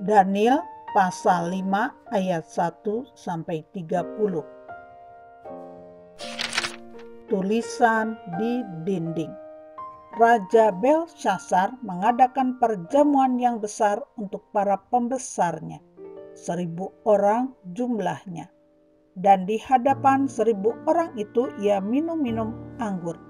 Daniel pasal 5 ayat 1-30. Tulisan di dinding. Raja Belshazzar mengadakan perjamuan yang besar untuk para pembesarnya, 1.000 orang jumlahnya. Dan di hadapan 1.000 orang itu ia minum anggur.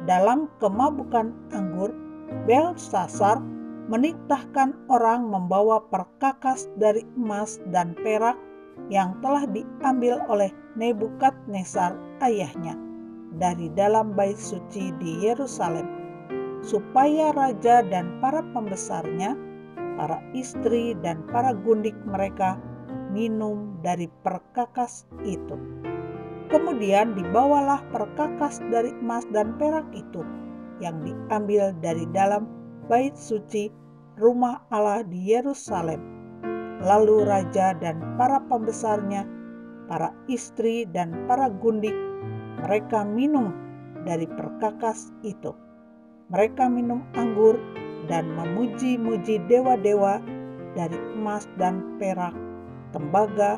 Dalam kemabukan anggur, Belshazzar menitahkan orang membawa perkakas dari emas dan perak yang telah diambil oleh Nebukadnezar ayahnya dari dalam bait suci di Yerusalem, supaya raja dan para pembesarnya, para istri dan para gundik mereka minum dari perkakas itu. Kemudian dibawalah perkakas dari emas dan perak itu yang diambil dari dalam bait suci rumah Allah di Yerusalem. Lalu raja dan para pembesarnya, para istri dan para gundik, mereka minum dari perkakas itu. Mereka minum anggur dan memuji-muji dewa-dewa dari emas dan perak, tembaga,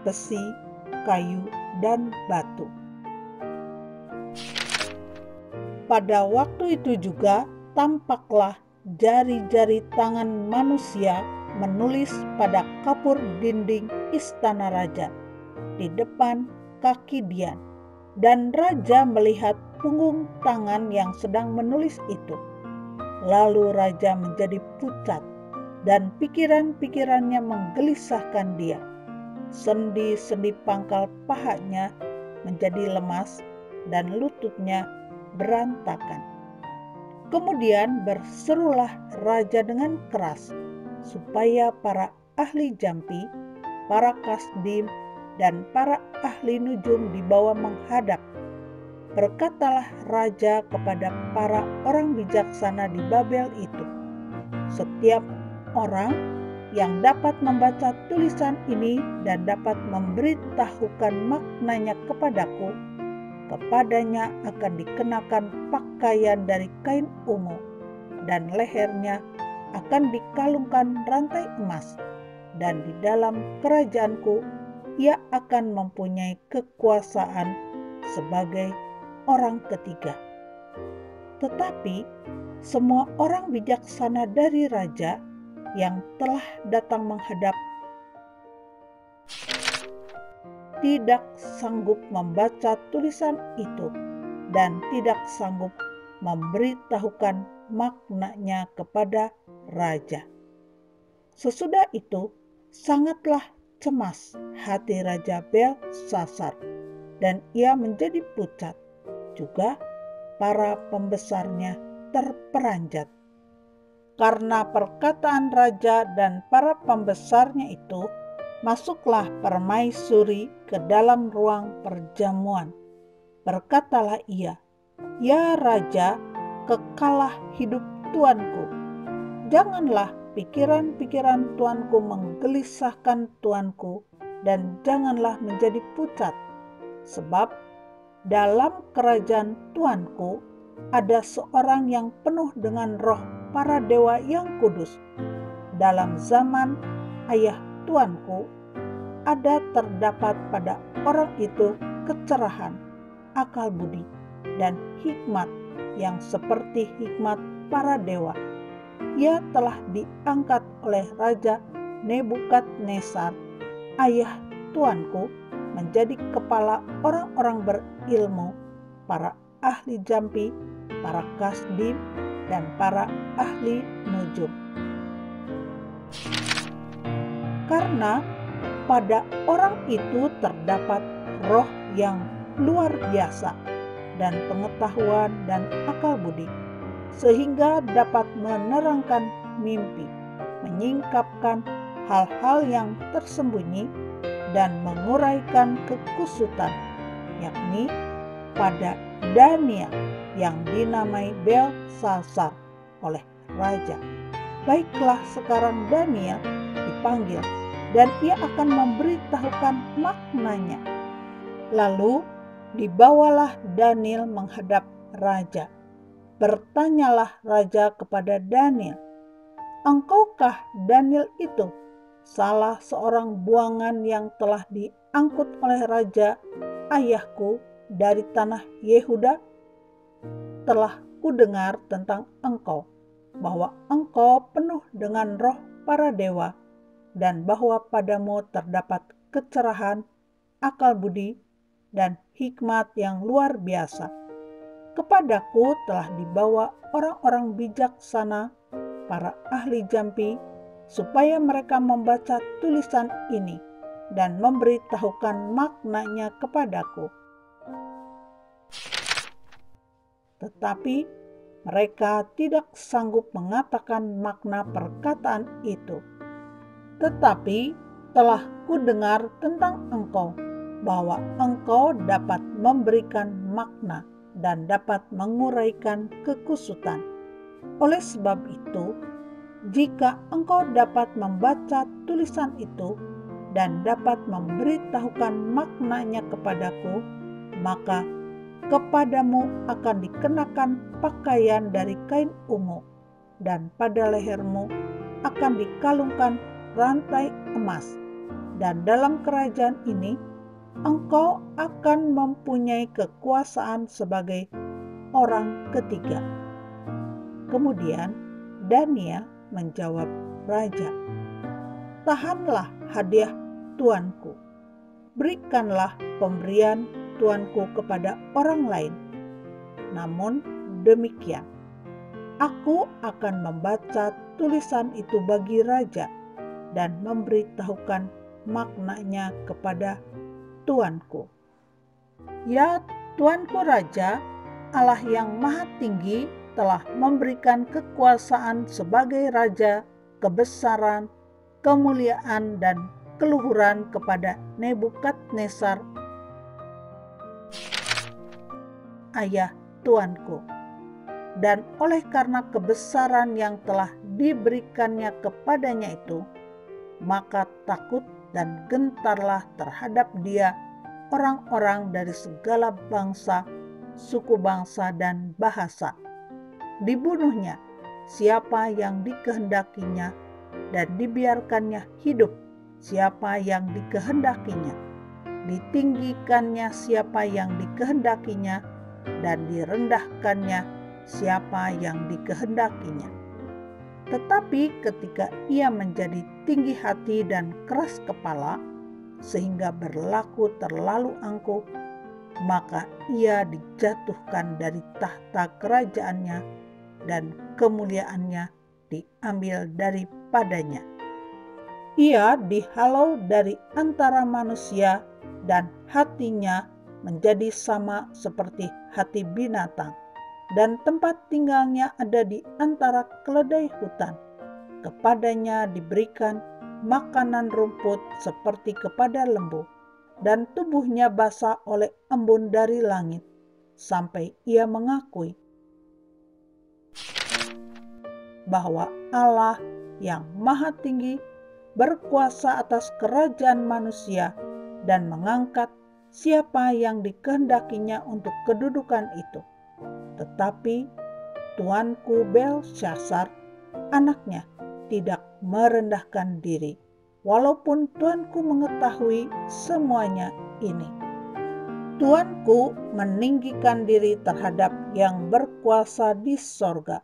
besi, kayu, dan batu. Pada waktu itu juga tampaklah jari-jari tangan manusia menulis pada kapur dinding istana raja di depan kaki Dian, dan raja melihat punggung tangan yang sedang menulis itu. Lalu raja menjadi pucat dan pikiran-pikirannya menggelisahkan dia. Sendi-sendi pangkal pahanya menjadi lemas dan lututnya berantakan. Kemudian berserulah raja dengan keras supaya para ahli jampi, para kasdim, dan para ahli nujum dibawa menghadap. Berkatalah raja kepada para orang bijaksana di Babel itu, "Setiap orang yang dapat membaca tulisan ini dan dapat memberitahukan maknanya kepadaku, kepadanya akan dikenakan pakaian dari kain ungu, dan lehernya akan dikalungkan rantai emas, dan di dalam kerajaanku ia akan mempunyai kekuasaan sebagai orang ketiga." Tetapi semua orang bijaksana dari raja yang telah datang menghadap tidak sanggup membaca tulisan itu dan tidak sanggup memberitahukan maknanya kepada raja. Sesudah itu sangatlah cemas hati Raja Belshazzar, dan ia menjadi pucat. Juga para pembesarnya terperanjat. Karena perkataan raja dan para pembesarnya itu, masuklah permaisuri ke dalam ruang perjamuan. Berkatalah ia, "Ya raja, kekalah hidup tuanku. Janganlah pikiran-pikiran tuanku menggelisahkan tuanku, dan janganlah menjadi pucat. Sebab dalam kerajaan tuanku ada seorang yang penuh dengan roh para dewa yang kudus. Dalam zaman ayah tuanku ada terdapat pada orang itu kecerahan, akal budi, dan hikmat yang seperti hikmat para dewa. Ia telah diangkat oleh Raja Nebukadnezar, ayah tuanku, menjadi kepala orang-orang berilmu, para ahli jampi, para kasdim, dan para ahli nujum. Karena pada orang itu terdapat roh yang luar biasa dan pengetahuan dan akal budi, sehingga dapat menerangkan mimpi, menyingkapkan hal-hal yang tersembunyi, dan menguraikan kekusutan, yakni pada Daniel yang dinamai Belshazzar oleh raja. Baiklah, sekarang Daniel dipanggil dan ia akan memberitahukan maknanya." Lalu dibawalah Daniel menghadap raja. Bertanyalah raja kepada Daniel, engkaukah Daniel itu, salah seorang buangan yang telah diangkut oleh raja ayahku dari tanah Yehuda? Telah kudengar tentang engkau, bahwa engkau penuh dengan roh para dewa, dan bahwa padamu terdapat kecerahan, akal budi, dan hikmat yang luar biasa. Kepadaku telah dibawa orang-orang bijaksana, para ahli jampi, supaya mereka membaca tulisan ini dan memberitahukan maknanya kepadaku. Tetapi mereka tidak sanggup mengatakan makna perkataan itu. Tetapi telah kudengar tentang engkau, bahwa engkau dapat memberikan makna dan dapat menguraikan kekusutan. Oleh sebab itu, jika engkau dapat membaca tulisan itu dan dapat memberitahukan maknanya kepadaku, maka kepadamu akan dikenakan pakaian dari kain ungu, dan pada lehermu akan dikalungkan rantai emas, dan dalam kerajaan ini engkau akan mempunyai kekuasaan sebagai orang ketiga. Kemudian Daniel menjawab raja, tahanlah hadiah tuanku, berikanlah pemberian tuanku kepada orang lain. Namun demikian, aku akan membaca tulisan itu bagi raja dan memberitahukan maknanya kepada tuanku. Ya tuanku raja, Allah yang maha tinggi telah memberikan kekuasaan sebagai raja, kebesaran, kemuliaan, dan keluhuran kepada Nebukadnezar, ayah tuanku. Dan oleh karena kebesaran yang telah diberikannya kepadanya itu, maka takut dan gentarlah terhadap dia orang-orang dari segala bangsa, suku bangsa, dan bahasa. Dibunuhnya siapa yang dikehendakinya, dan dibiarkannya hidup siapa yang dikehendakinya. Ditinggikannya siapa yang dikehendakinya, dan direndahkannya siapa yang dikehendakinya. Tetapi ketika ia menjadi tinggi hati dan keras kepala, sehingga berlaku terlalu angkuh, maka ia dijatuhkan dari tahta kerajaannya, dan kemuliaannya diambil daripadanya. Ia dihalau dari antara manusia, dan hatinya menjadi sama seperti hati binatang, dan tempat tinggalnya ada di antara keledai hutan. Kepadanya diberikan makanan rumput seperti kepada lembu, dan tubuhnya basah oleh embun dari langit, sampai ia mengakui bahwa Allah yang maha tinggi berkuasa atas kerajaan manusia, dan mengangkat siapa yang dikehendakinya untuk kedudukan itu. Tetapi tuanku Belsyazar, anaknya, tidak merendahkan diri, walaupun tuanku mengetahui semuanya ini. Tuanku meninggikan diri terhadap yang berkuasa di sorga.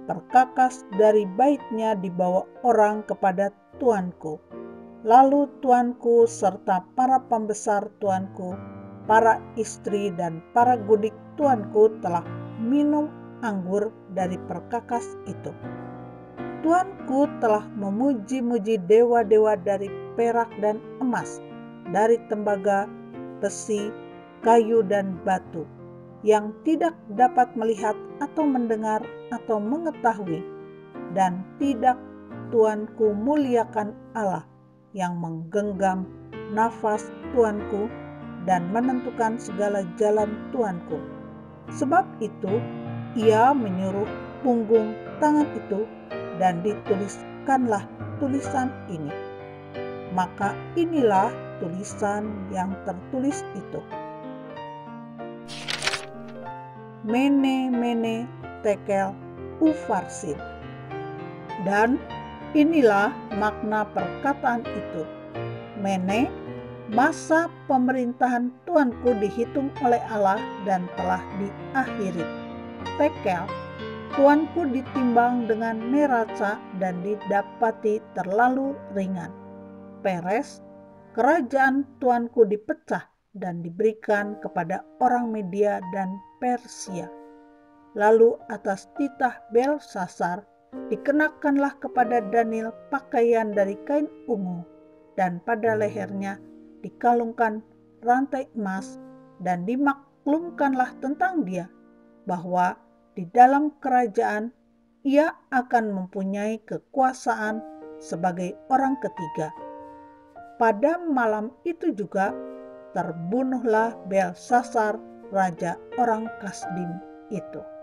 Perkakas dari baitnya dibawa orang kepada tuanku. Lalu tuanku serta para pembesar tuanku, para istri dan para gudik tuanku telah minum anggur dari perkakas itu. Tuanku telah memuji-muji dewa-dewa dari perak dan emas, dari tembaga, besi, kayu, dan batu, yang tidak dapat melihat atau mendengar atau mengetahui, dan tidak tuanku muliakan Allah yang menggenggam nafas tuanku dan menentukan segala jalan tuanku. Sebab itu ia menyuruh punggung tangan itu, dan dituliskanlah tulisan ini. Maka inilah tulisan yang tertulis itu: Mene, Mene, Tekel, Ufarsin. Dan Inilah makna perkataan itu. Mene, masa pemerintahan Tuanku dihitung oleh Allah dan telah diakhiri. Tekel, Tuanku ditimbang dengan neraca dan didapati terlalu ringan. Peres, kerajaan Tuanku dipecah dan diberikan kepada orang Media dan Persia. Lalu atas titah Belsasar dikenakanlah kepada Daniel pakaian dari kain ungu, dan pada lehernya dikalungkan rantai emas, dan dimaklumkanlah tentang dia bahwa di dalam kerajaan ia akan mempunyai kekuasaan sebagai orang ketiga. Pada malam itu juga terbunuhlah Belsasar, raja orang Kasdim itu.